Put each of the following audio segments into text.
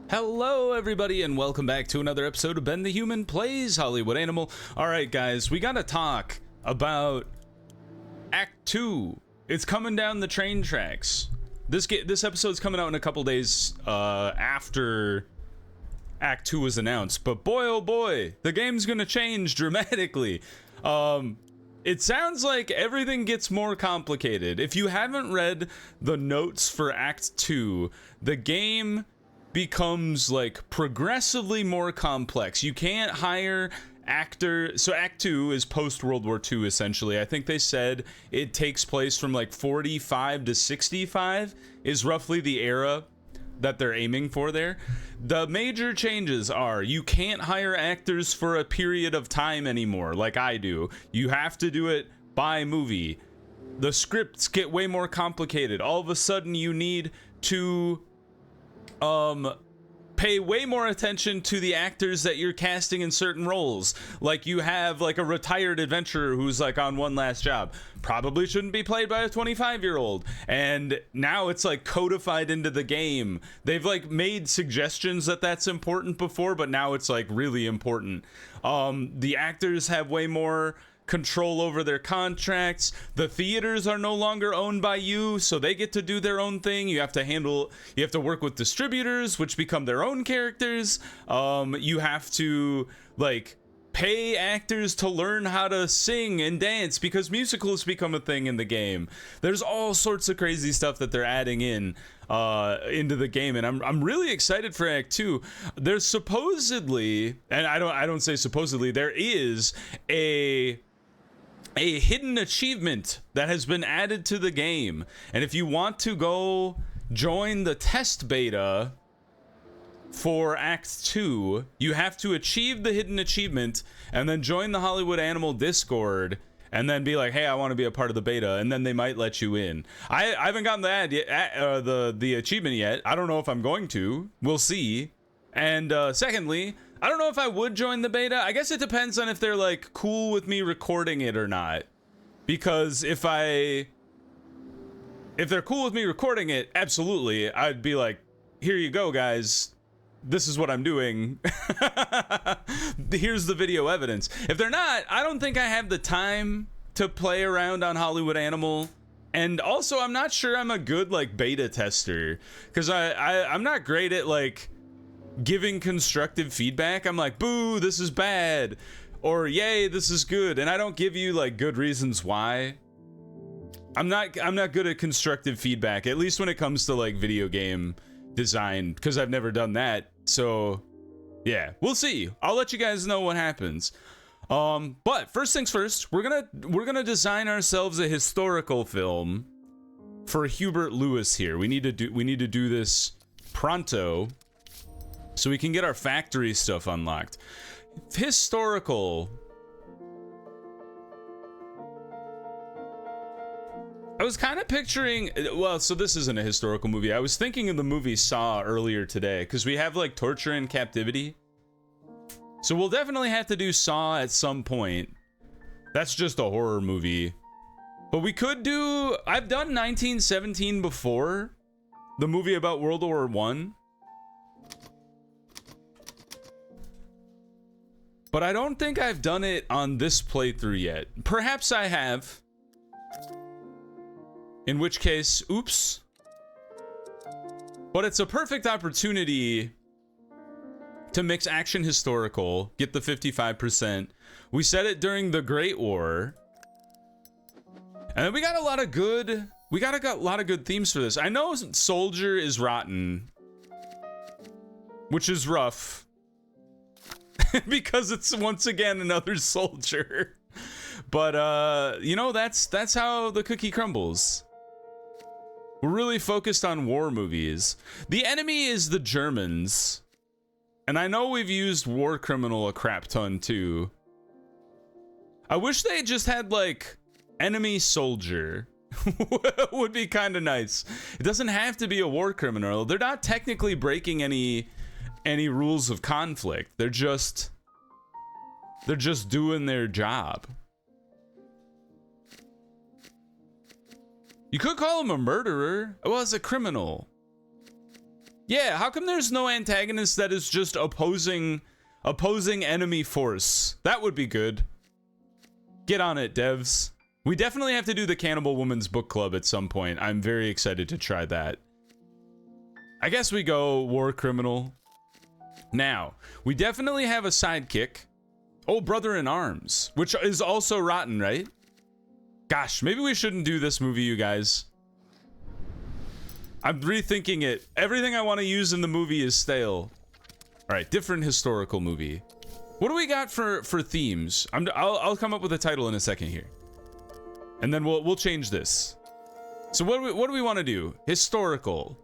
Hello everybody and welcome back to another episode of Ben the Human Plays Hollywood Animal. Alright guys, we gotta talk about Act 2. It's coming down the train tracks. This episode's coming out in a couple days after Act 2 was announced, but boy oh boy, the game's gonna change dramatically. It sounds like everything gets more complicated. If you haven't read the notes for Act 2, the game becomes like progressively more complex. You can't hire actors. So Act 2 is post World War II essentially. I think they said it takes place from like 45 to 65 is roughly the era that they're aiming for there. The major changes are you can't hire actors for a period of time anymore like I do. You have to do it by movie. The scripts get way more complicated. All of a sudden you need to pay way more attention to the actors that you're casting in certain roles. Like you have like a retired adventurer who's like on one last job, probably shouldn't be played by a 25-year-old, and now it's like codified into the game. They've like made suggestions that that's important before, but now it's like really important. The actors have way more control over their contracts. The theaters are no longer owned by you, so they get to do their own thing. You have to work with distributors, which become their own characters. You have to like pay actors to learn how to sing and dance because musicals become a thing in the game. There's all sorts of crazy stuff that they're adding in into the game, and I'm really excited for Act 2. There's supposedly, and I don't say supposedly, there is a hidden achievement that has been added to the game, and if you want to go join the test beta for Act 2, you have to achieve the hidden achievement and then join the Hollywood Animal Discord and then be like, hey, I want to be a part of the beta, and then they might let you in. I haven't gotten the ad yet, the achievement yet. I don't know if I'm going to. We'll see. And secondly, I don't know if I would join the beta. I guess it depends on if they're like cool with me recording it or not. Because if they're cool with me recording it, absolutely, I'd be like, here you go, guys. This is what I'm doing. Here's the video evidence. If they're not, I don't think I have the time to play around on Hollywood Animal. And also, I'm not sure I'm a good like beta tester, because I'm not great at like giving constructive feedback. I'm like, boo, this is bad, or yay, this is good, and I don't give you like good reasons why. I'm not good at constructive feedback, at least when it comes to like video game design, because I've never done that. So yeah, we'll see. I'll let you guys know what happens. But first things first, we're gonna design ourselves a historical film for Hubert Lewis here. We need to do this pronto, so we can get our factory stuff unlocked. Historical. I was kind of picturing, well, so this isn't a historical movie. I was thinking of the movie Saw earlier today, because we have like torture and captivity. So we'll definitely have to do Saw at some point. That's just a horror movie. But we could do, I've done 1917 before, the movie about World War I. But I don't think I've done it on this playthrough yet. Perhaps I have. In which case, oops. But it's a perfect opportunity to mix action historical, get the 55%. We said it during the Great War. And then we got a lot of good themes for this. I know Soldier is rotten, which is rough. Because it's once again another soldier, but you know, that's how the cookie crumbles. We're really focused on war movies. The enemy is the Germans, and I know we've used war criminal a crap ton too. I wish they just had like enemy soldier. Would be kind of nice. It doesn't have to be a war criminal. They're not technically breaking any rules of conflict. They're just doing their job. You could call him a murderer. Well, it's a criminal. Yeah, how come there's no antagonist that is just opposing enemy force? That would be good. Get on it, devs. We definitely have to do the Cannibal Woman's Book Club at some point. I'm very excited to try that. I guess we go war criminal. Now, we definitely have a sidekick. Oh, brother in arms, which is also rotten, right? Gosh, maybe we shouldn't do this movie, you guys. I'm rethinking it. Everything I want to use in the movie is stale. All right, different historical movie. What do we got for themes? I'll come up with a title in a second here, and then we'll change this. So what do we want to do? Historical.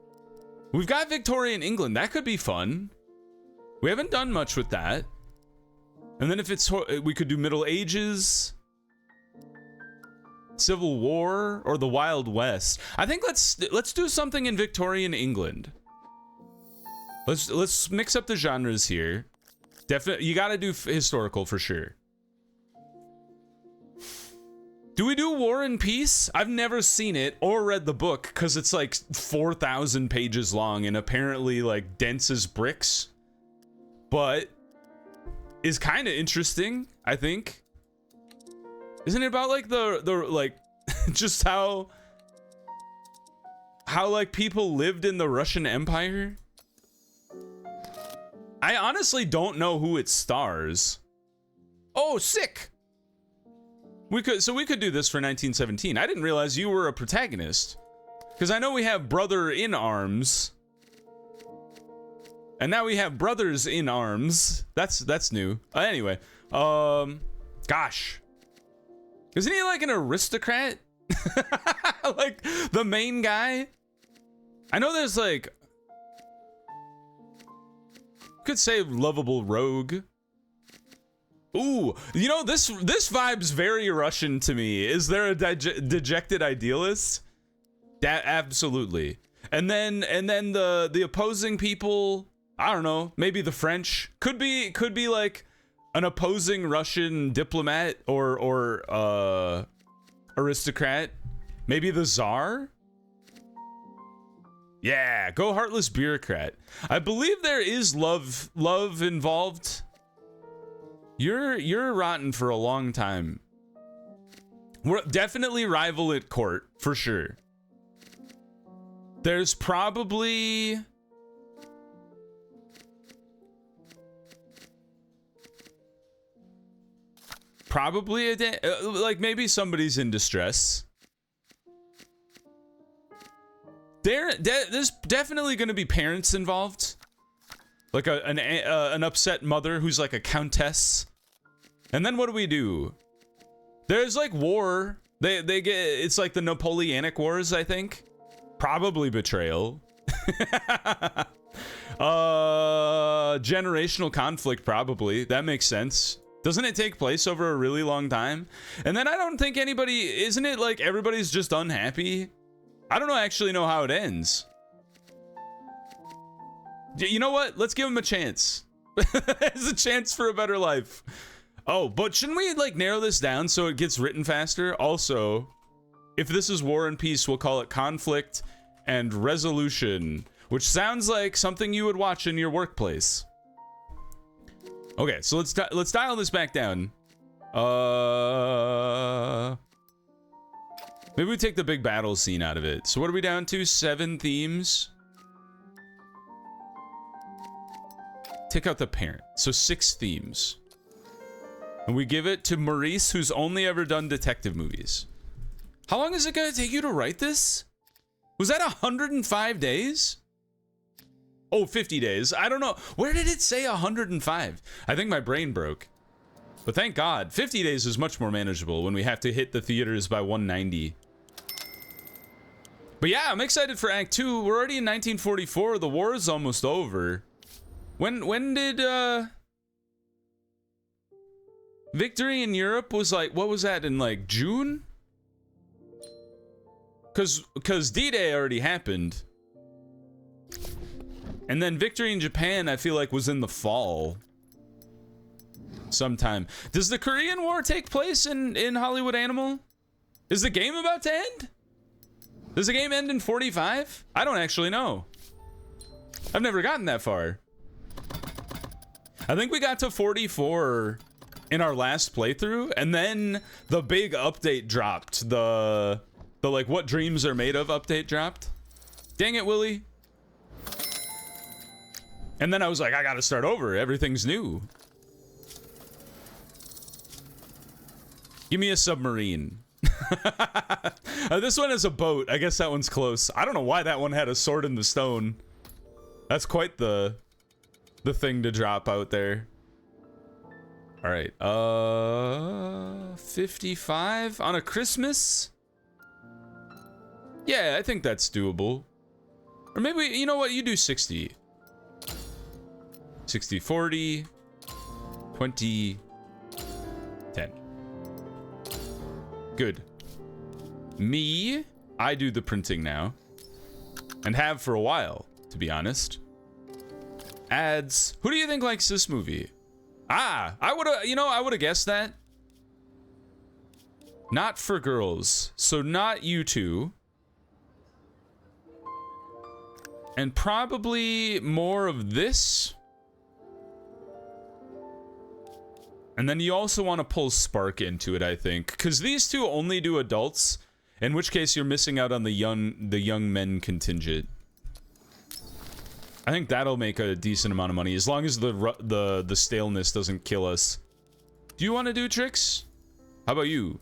We've got Victorian England. That could be fun. We haven't done much with that. And then if it's we could do Middle Ages, Civil War, or the Wild West. I think let's do something in Victorian England. Let's mix up the genres here. Definitely, you got to do historical for sure. Do we do War and Peace? I've never seen it or read the book because it's like 4,000 pages long and apparently like dense as bricks, but is kind of interesting, I think. Isn't it about like the like just how like people lived in the Russian Empire? I honestly don't know who it stars. Oh, sick. We could do this for 1917. I didn't realize you were a protagonist, because I know we have Brother in Arms, and now we have Brothers in Arms. That's new. Anyway, gosh, isn't he like an aristocrat? Like the main guy? I know there's like, could say lovable rogue. Ooh, you know, this vibe's very Russian to me. Is there a dejected idealist? Absolutely. And then the opposing people, I don't know, maybe the French could be like an opposing Russian diplomat or aristocrat. Maybe the Tsar? Yeah, go heartless bureaucrat. I believe there is love involved. You're rotten for a long time. We're definitely rival at court for sure. There's probably a day, like maybe somebody's in distress. There's definitely going to be parents involved, like an upset mother who's like a countess. And then what do we do? There's like war. They get, it's like the Napoleonic Wars, I think. Probably betrayal. Generational conflict, probably. That makes sense. Doesn't it take place over a really long time? And then I don't think isn't it like everybody's just unhappy? I don't actually know how it ends. You know what? Let's give him a chance. There's a chance for a better life. Oh, but shouldn't we like narrow this down so it gets written faster? Also, if this is War and Peace, we'll call it Conflict and Resolution, which sounds like something you would watch in your workplace. Okay, so let's dial this back down. Maybe we take the big battle scene out of it. So what are we down to? 7 themes. Take out the parent. So 6 themes. And we give it to Maurice, who's only ever done detective movies. How long is it gonna take you to write this? Was that 105 days? Oh, 50 days. I don't know. Where did it say 105? I think my brain broke. But thank God, 50 days is much more manageable when we have to hit the theaters by 190. But yeah, I'm excited for Act 2. We're already in 1944. The war is almost over. When did victory in Europe was like, what was that, in like June? Cause D-Day already happened. And then victory in Japan, I feel like, was in the fall. Sometime. Does the Korean War take place in Hollywood Animal? Is the game about to end? Does the game end in 45? I don't actually know. I've never gotten that far. I think we got to 44 in our last playthrough, and then the big update dropped. The like what dreams are made of update dropped. Dang it, Willie. And then I was like, I gotta start over. Everything's new. Give me a submarine. This one is a boat. I guess that one's close. I don't know why that one had a sword in the stone. That's quite the thing to drop out there. All right. 55 on a Christmas? Yeah, I think that's doable. Or maybe, you know what? You do 60. 60, 40, 20, 10. Good. Me, I do the printing now. And have for a while, to be honest. Ads. Who do you think likes this movie? Ah, I would have, I would have guessed that. Not for girls. So not you two. And probably more of this. And then you also want to pull Spark into it, I think, because these two only do adults, in which case you're missing out on the young men contingent. I think that'll make a decent amount of money as long as the staleness doesn't kill us. Do you want to do tricks? How about you?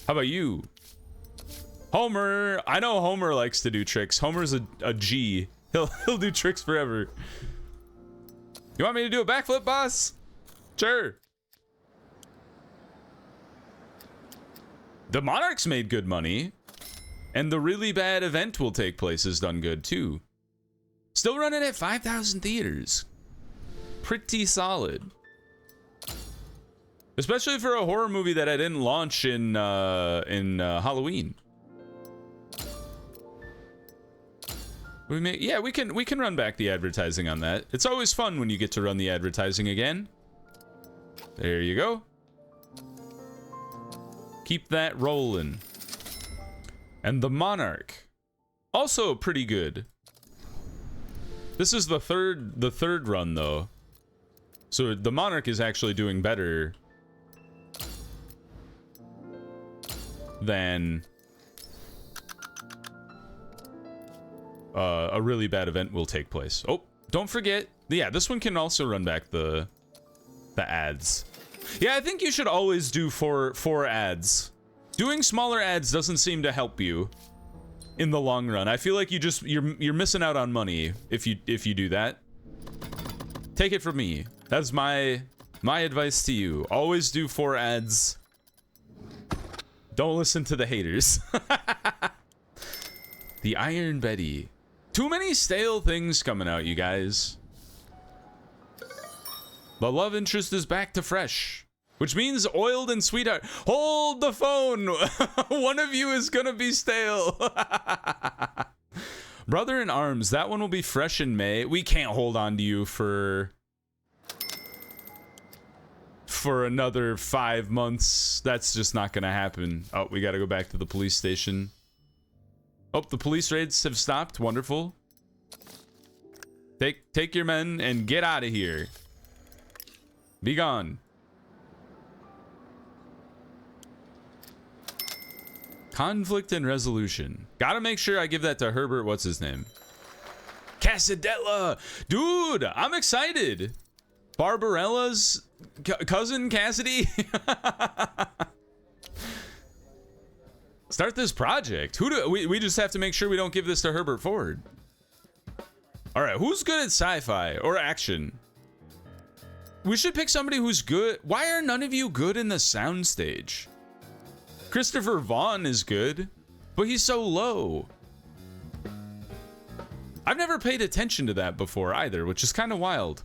How about you? Homer, I know Homer likes to do tricks. Homer's a G. He'll do tricks forever. You want me to do a backflip, boss? Sure. The Monarchs made good money, and the really bad event will take place has done good too. Still running at 5,000 theaters. Pretty solid. Especially for a horror movie that I didn't launch in Halloween. Yeah, we can run back the advertising on that. It's always fun when you get to run the advertising again. There you go. Keep that rolling. And the Monarch, also pretty good. This is the third run though, so the Monarch is actually doing better than a really bad event will take place. Oh, don't forget, yeah, this one can also run back the ads. Yeah, I think you should always do four ads. Doing smaller ads doesn't seem to help you in the long run. I feel like you're missing out on money if you do that. Take it from me. That's my advice to you. Always do 4 ads. Don't listen to the haters. The Iron Betty. Too many stale things coming out, you guys. The love interest is back to fresh, which means oiled and sweetheart. Hold the phone. One of you is gonna be stale. Brother in Arms, that one will be fresh in May. We can't hold on to you for another 5 months. That's just not gonna happen. Oh, we gotta go back to the police station. Oh, the police raids have stopped. Wonderful. Take your men and get out of here. Be gone. Conflict and resolution. Gotta make sure I give that to Herbert. What's his name? Casadella. Dude, I'm excited. Barbarella's cousin Cassidy. Start this project. We just have to make sure we don't give this to Herbert Ford. All right, who's good at sci-fi or action? We should pick somebody who's good. Why are none of you good in the soundstage? Christopher Vaughn is good, but he's so low. I've never paid attention to that before either, which is kind of wild.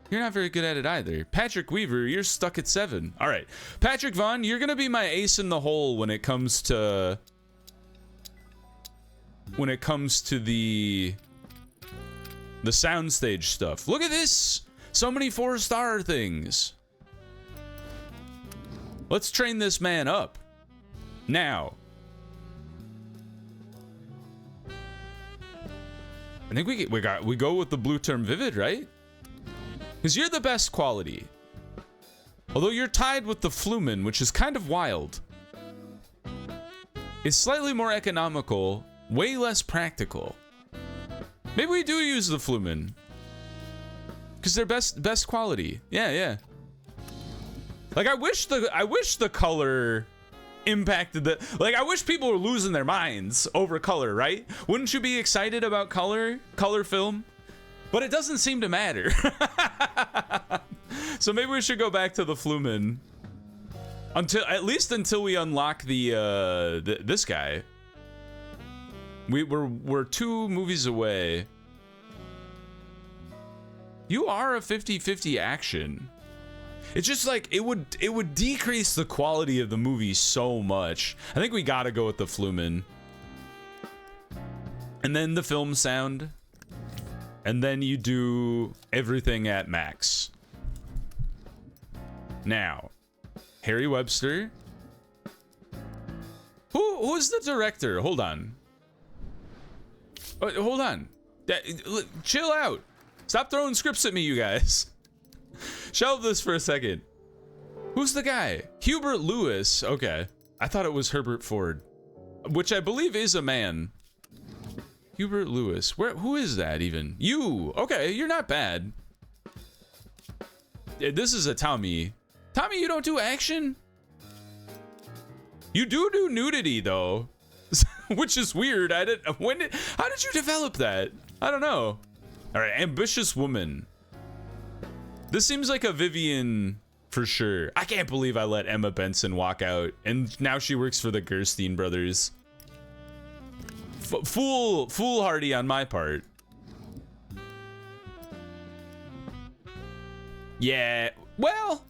You're not very good at it either. Patrick Weaver, you're stuck at 7. All right, Patrick Vaughn, you're gonna be my ace in the hole when it comes to the soundstage stuff. Look at this. So many 4-star things. Let's train this man up. Now. think we go with the blue term vivid, right? Because you're the best quality. Although you're tied with the Flumen, which is kind of wild. It's slightly more economical, way less practical. Maybe we do use the Flumen. Because they're best quality. Yeah. Like I wish the color impacted the, like I wish people were losing their minds over color, right? Wouldn't you be excited about color film? But it doesn't seem to matter. So maybe we should go back to the Flumen at least until we unlock this guy. We're 2 movies away. You are a 50-50 action. It's just like it would decrease the quality of the movie so much. I think we gotta go with the Flumen. And then the film sound. And then you do everything at max. Now, Harry Webster. Who's the director? Hold on. Hold on. Chill out. Stop throwing scripts at me, you guys. Shelve this for a second. Who's the guy? Hubert Lewis. Okay. I thought it was Herbert Ford, which I believe is a man. Hubert Lewis. Who is that even? You. Okay, you're not bad. This is a Tommy. Tommy, you don't do action? You do nudity though. Which is weird. How did you develop that? I don't know. All right, ambitious woman. This seems like a Vivian for sure. I can't believe I let Emma Benson walk out, and now she works for the Gerstein brothers. Foolhardy on my part. Yeah, well,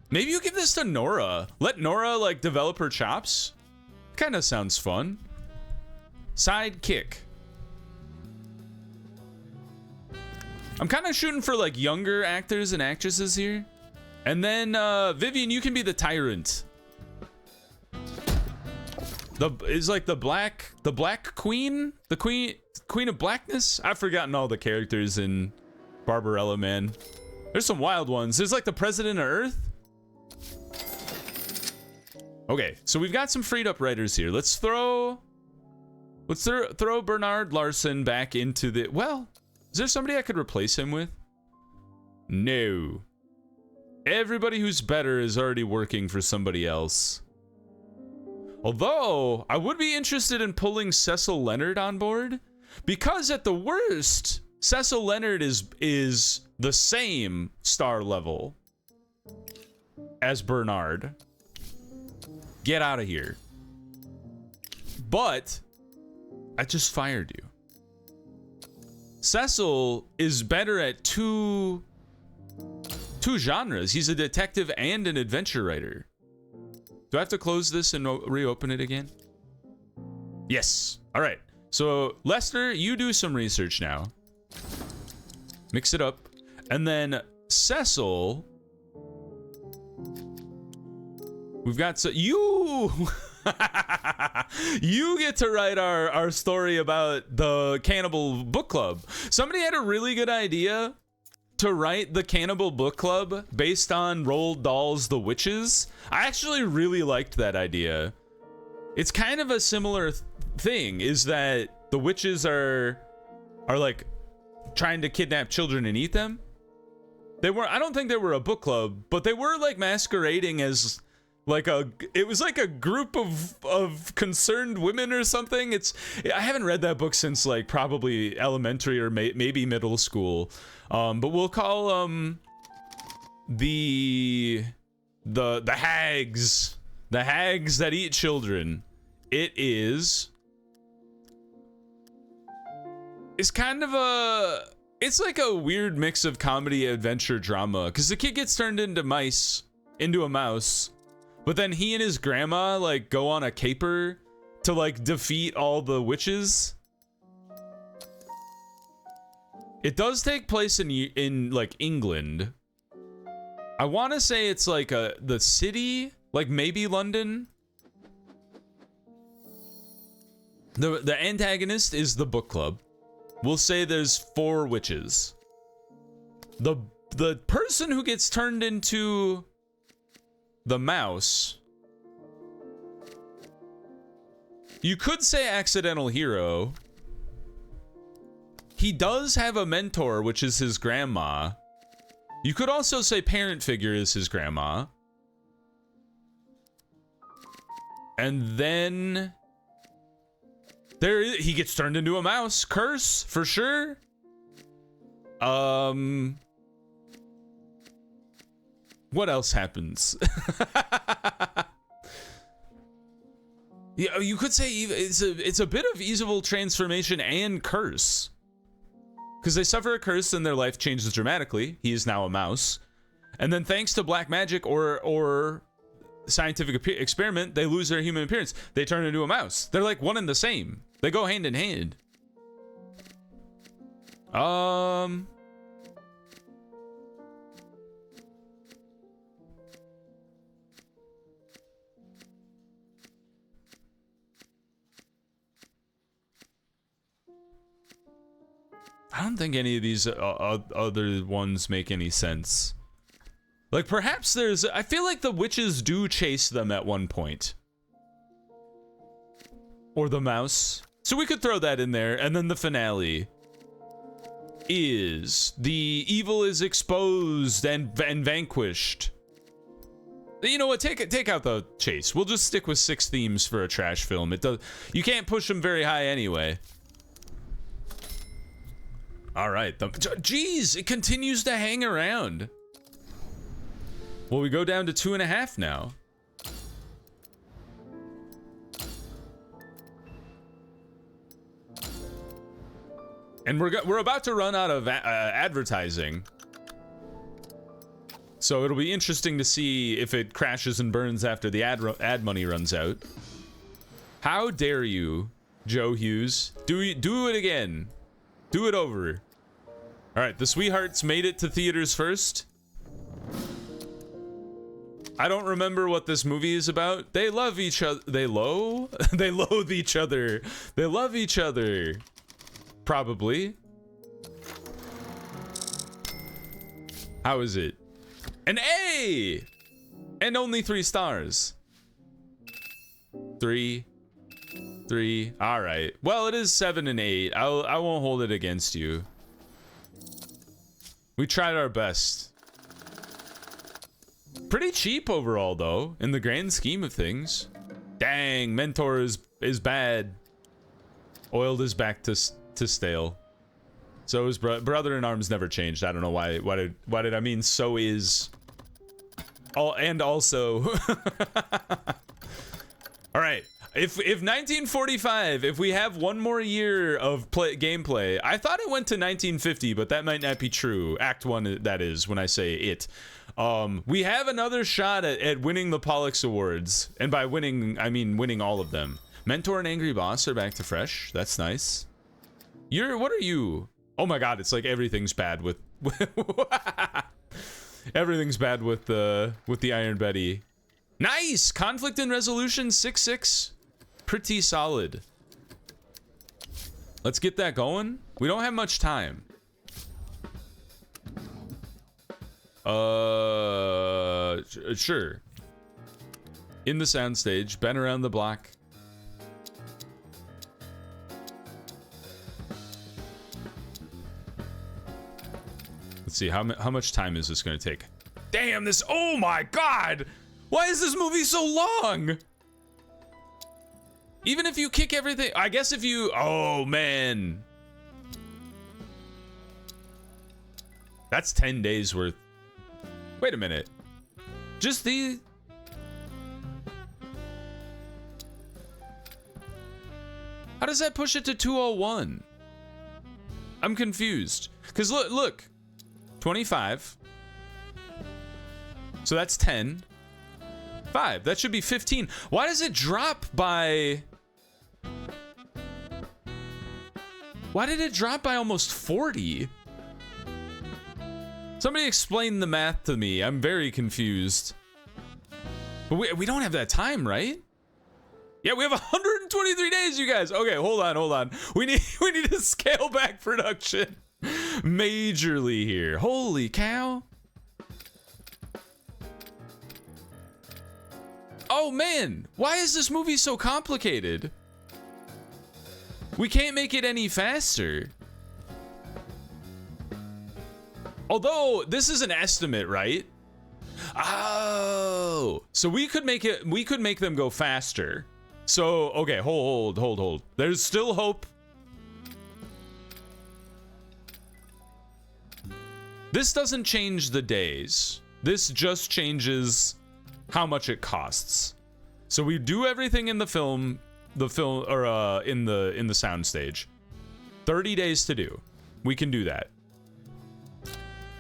maybe you give this to Nora. Let Nora like develop her chops. Kind of sounds fun. Sidekick. I'm kind of shooting for like younger actors and actresses here. And then Vivian, you can be the tyrant. Is like the black queen? The queen of blackness? I've forgotten all the characters in Barbarella, man. There's some wild ones. There's like the president of Earth. Okay, so we've got some freed up writers here. Let's throw Bernard Larson back into the, well, is there somebody I could replace him with? No. Everybody who's better is already working for somebody else. Although, I would be interested in pulling Cecil Leonard on board, because at the worst, Cecil Leonard is the same star level as Bernard. Get out of here. But I just fired you. Cecil is better at two genres. He's a detective and an adventure writer. Do I have to close this and reopen it again? Yes. All right. So Lester, you do some research now. Mix it up. And then Cecil, we've got you you get to write our story about the Cannibal book club. Somebody had a really good idea to write the Cannibal book club based on Roald Dahl's The Witches. I actually really liked that idea. It's kind of a similar thing, is that the witches are like trying to kidnap children and eat them. I don't think they were a book club, but they were like masquerading as like it was like a group of concerned women or something. I haven't read that book since like probably elementary or maybe middle school. But we'll call the hags that eat children. It's kind of it's like a weird mix of comedy, adventure, drama, because the kid gets turned into a mouse, but then he and his grandma like go on a caper to like defeat all the witches. It does take place in like England. I want to say it's like the city, like maybe London. The antagonist is the book club. we'll say there's 4 witches. The person who gets turned into the mouse, you could say accidental hero. He does have a mentor, which is his grandma. You could also say parent figure is his grandma. And then he gets turned into a mouse. Curse, for sure. What else happens? Yeah, you could say it's a bit of evil transformation and curse. Because they suffer a curse and their life changes dramatically. He is now a mouse. And then thanks to black magic or scientific experiment, they lose their human appearance. They turn into a mouse. They're like one and the same. They go hand in hand. I don't think any of these other ones make any sense. Like, perhaps there's... I feel like the witches do chase them at one point. Or the mouse. So we could throw that in there. And then the finale is the evil is exposed and vanquished. You know what? Take out the chase. We'll just stick with 6 themes for a trash film. You can't push them very high anyway. All right. Geez, it continues to hang around. Well, we go down to 2.5 now. And we're about to run out of advertising. So it'll be interesting to see if it crashes and burns after the ad money runs out. How dare you, Joe Hughes? Do it again. Do it over. All right, the Sweethearts made it to theaters first. I don't remember what this movie is about. They love each other. They loathe each other. They love each other. Probably. How is it? An A! And only 3 stars. 3. All right. Well, it is 7 and 8. I won't hold it against you. We tried our best. Pretty cheap overall, though, in the grand scheme of things. Dang, Mentor is bad. Oiled is back to stale. So is Brother in Arms never changed. I don't know why. Why did I mean so is? And also. All right. If 1945, if we have one more year of gameplay, I thought it went to 1950, but that might not be true. Act 1, that is, when I say it. We have another shot at winning the Pollux Awards. And by winning, I mean winning all of them. Mentor and Angry Boss are back to fresh. That's nice. What are you? Oh my god, it's like everything's bad with... everything's bad with the Iron Betty. Nice! Conflict and Resolution 6-6. Pretty solid. Let's get that going. We don't have much time. Sure. In the soundstage, been around the block. Let's see, how much time is this gonna take? Damn, this, oh my god! Why is this movie so long? Even if you kick everything, I guess if you, oh man. That's 10 days worth. Wait a minute. Just the... How does that push it to 201? I'm confused. Because look. 25. So that's 10. 5. That should be 15. Why does it drop by... Why did it drop by almost 40? Somebody explain the math to me. I'm very confused. But we don't have that time, right? Yeah, we have 123 days, you guys. Okay, hold on. We need to scale back production majorly here. Holy cow. Oh man, why is this movie so complicated? We can't make it any faster. Although this is an estimate, right? Oh, so we could make them go faster. So, okay, hold. There's still hope. This doesn't change the days. This just changes how much it costs. So we do everything in the film or in the sound stage. 30 days to do. We can do that.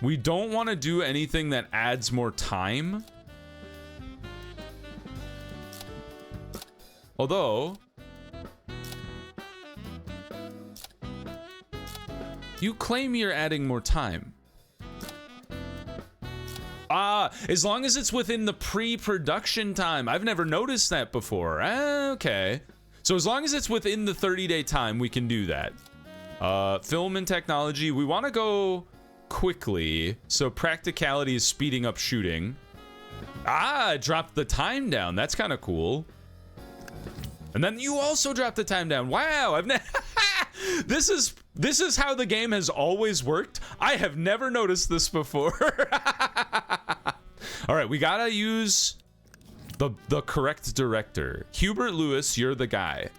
We don't want to do anything that adds more time. Although, you claim you're adding more time. As long as it's within the pre-production time. I've never noticed that before. Okay. So as long as it's within the 30-day time, we can do that. Film and technology, we want to go quickly. So practicality is speeding up shooting. It dropped the time down. That's kind of cool. And then you also dropped the time down. Wow, this is how the game has always worked. I have never noticed this before. All right, we gotta use the correct director. Hubert Lewis, you're the guy.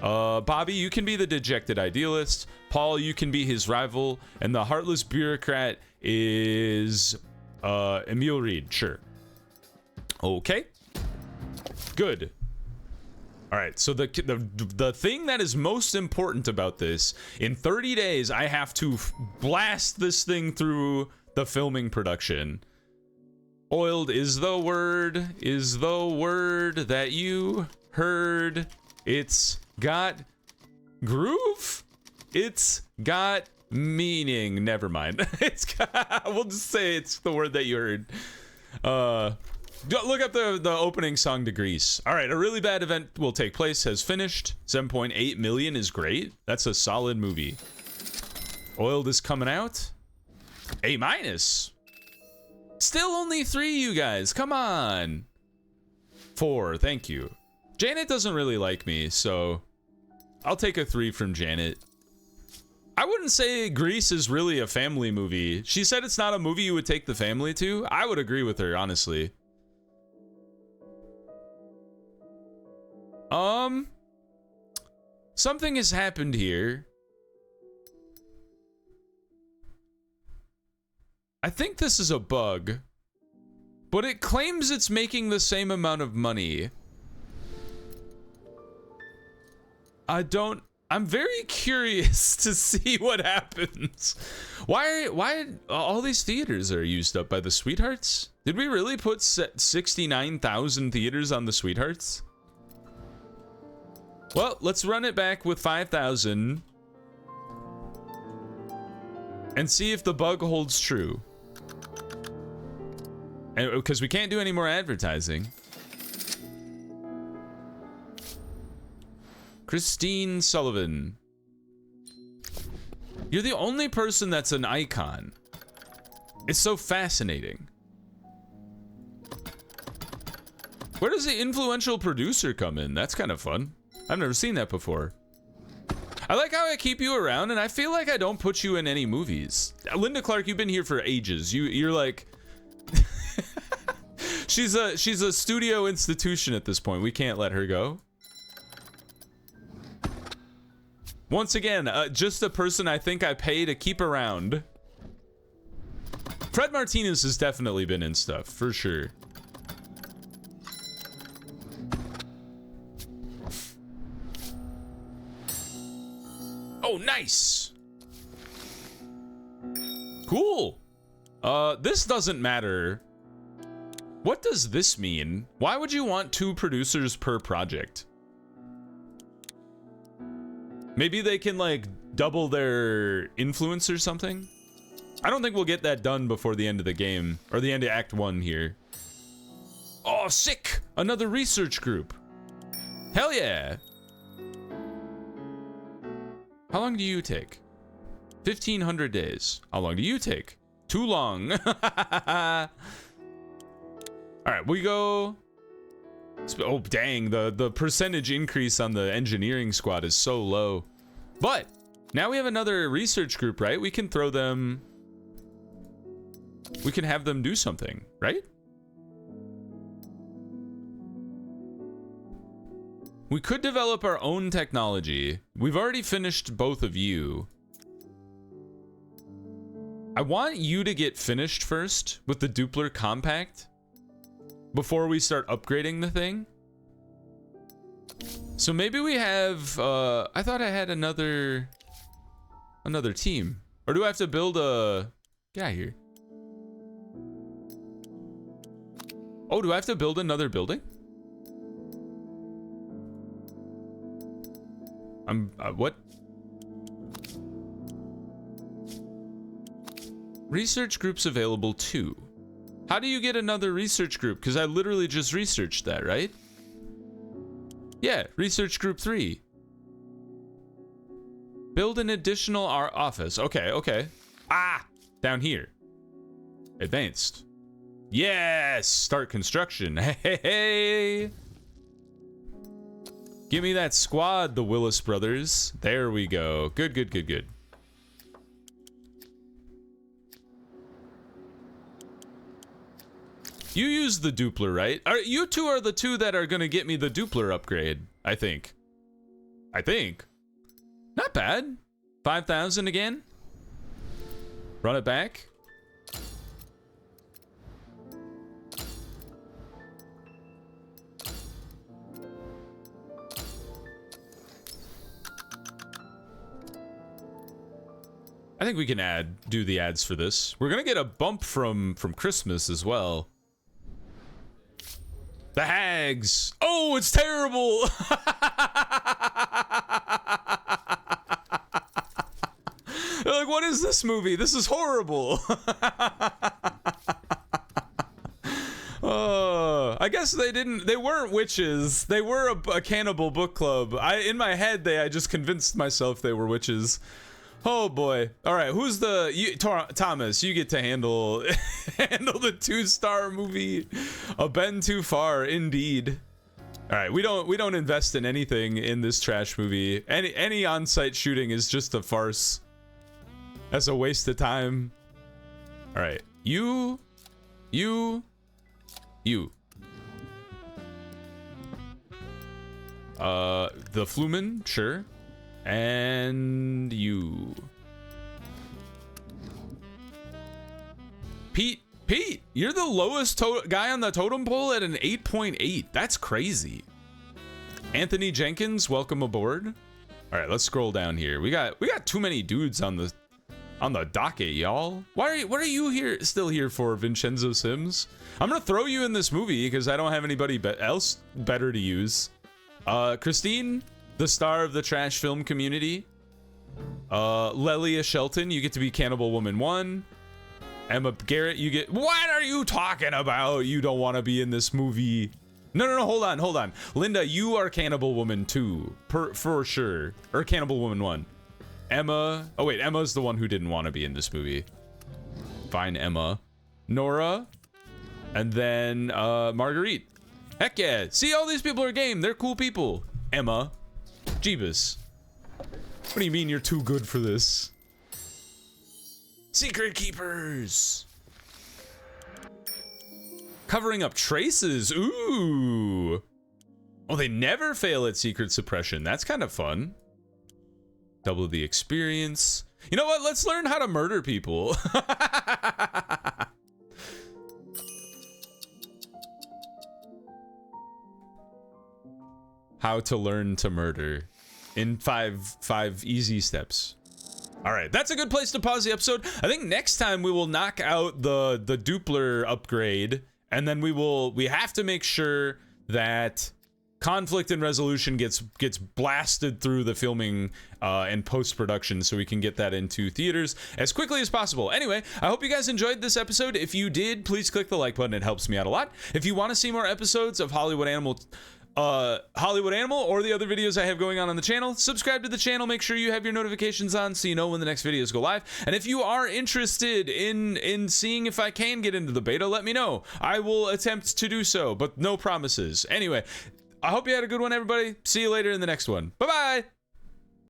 Bobby, you can be the dejected idealist. Paul, you can be his rival. And the heartless bureaucrat is Emil Reed. Sure. Okay. Good. All right, so the thing that is most important about this, in 30 days, I have to blast this thing through the filming production. Oiled is the word that you heard. It's got groove. It's got meaning. Never mind. We'll just say it's the word that you heard. Look up the opening song to Grease. All right, a really bad event will take place. Has finished. 7.8 million is great. That's a solid movie. Oiled is coming out. A-. Still only 3, you guys. Come on. 4, thank you. Janet doesn't really like me, so I'll take a 3 from Janet. I wouldn't say Grease is really a family movie. She said it's not a movie you would take the family to. I would agree with her, honestly. Something has happened here. I think this is a bug, but it claims it's making the same amount of money. I'm very curious to see what happens. Why all these theaters are used up by the Sweethearts? Did we really put 69,000 theaters on the Sweethearts? Well, let's run it back with 5,000 and see if the bug holds true. And because we can't do any more advertising. Christine Sullivan. You're the only person that's an icon. It's so fascinating. Where does the influential producer come in? That's kind of fun. I've never seen that before. I like how I keep you around, and I feel like I don't put you in any movies. Linda Clark, you've been here for ages. You're like... she's a studio institution at this point. We can't let her go. Once again, just a person I think I pay to keep around. Fred Martinez has definitely been in stuff, for sure. Oh, nice. Cool. This doesn't matter. What does this mean? Why would you want 2 producers per project? Maybe they can, like, double their influence or something? I don't think we'll get that done before the end of the game, or the end of Act 1 here. Oh, sick! Another research group. Hell yeah. How long do you take? 1,500 days. How long do you take? Too long. All right, we go. Oh, dang. The percentage increase on the engineering squad is so low. But now we have another research group, right? We can throw them. We can have them do something, right? We could develop our own technology. We've already finished both of you. I want you to get finished first with the Dupler compact before we start upgrading the thing. So maybe we have, I thought I had another team. Or do I have to build a, get out of here. Oh, do I have to build another building? What? Research groups available too. How do you get another research group? Because I literally just researched that, right? Yeah, research group 3. Build an additional office. Okay, okay. Ah, down here. Advanced. Yes, start construction. Hey, hey, hey. Give me that squad, the Willis brothers. There we go. Good, good, good, good. You use the Dupler, right? You two are the two that are gonna get me the Dupler upgrade, I think. Not bad. 5,000 again. Run it back. I think we can do the ads for this. We're gonna get a bump from Christmas as well. The Hags. Oh, it's terrible. They're like, what is this movie? This is horrible. I guess they weren't witches. They were a cannibal book club. In my head, I just convinced myself they were witches. Oh boy. All right, who's Thomas, you get to handle the 2-star movie. A bend too far indeed. All right, we don't invest in anything in this trash movie. Any on-site shooting is just a farce. That's a waste of time. All right. You. The Flumen, sure. And you. Pete, you're the lowest guy on the totem pole at an 8.8. That's crazy. Anthony Jenkins, welcome aboard. All right, let's scroll down here. We got too many dudes on the docket, y'all. What are you still here for, Vincenzo Sims? I'm gonna throw you in this movie because I don't have anybody else better to use. Christine, the star of the trash film community. Lelia Shelton, you get to be Cannibal Woman 1. Emma Garrett, you get... What are you talking about? You don't want to be in this movie. No, hold on. Linda, you are Cannibal Woman 2, for sure. Or Cannibal Woman 1. Emma... Oh, wait, Emma's the one who didn't want to be in this movie. Fine, Emma. Nora. And then, Marguerite. Heck yeah. See, all these people are game. They're cool people. Emma. Jeebus. What do you mean you're too good for this? Secret Keepers. Covering up traces. Ooh. Oh, they never fail at secret suppression. That's kind of fun. Double the experience. You know what? Let's learn how to murder people. How to learn to murder in five easy steps. All right, that's a good place to pause the episode. I think next time we will knock out the Dupler upgrade, and then we have to make sure that conflict and resolution gets blasted through the filming and post-production so we can get that into theaters as quickly as possible. Anyway, I hope you guys enjoyed this episode. If you did, please click the like button. It helps me out a lot. If you want to see more episodes of Hollywood Animal Hollywood Animal or the other videos I have going on the channel. Subscribe to the channel, make sure you have your notifications on so you know when the next videos go live. And if you are interested in seeing if I can get into the beta, let me know. I will attempt to do so, but no promises. Anyway, I hope you had a good one, everybody. See you later in the next one. Bye-bye.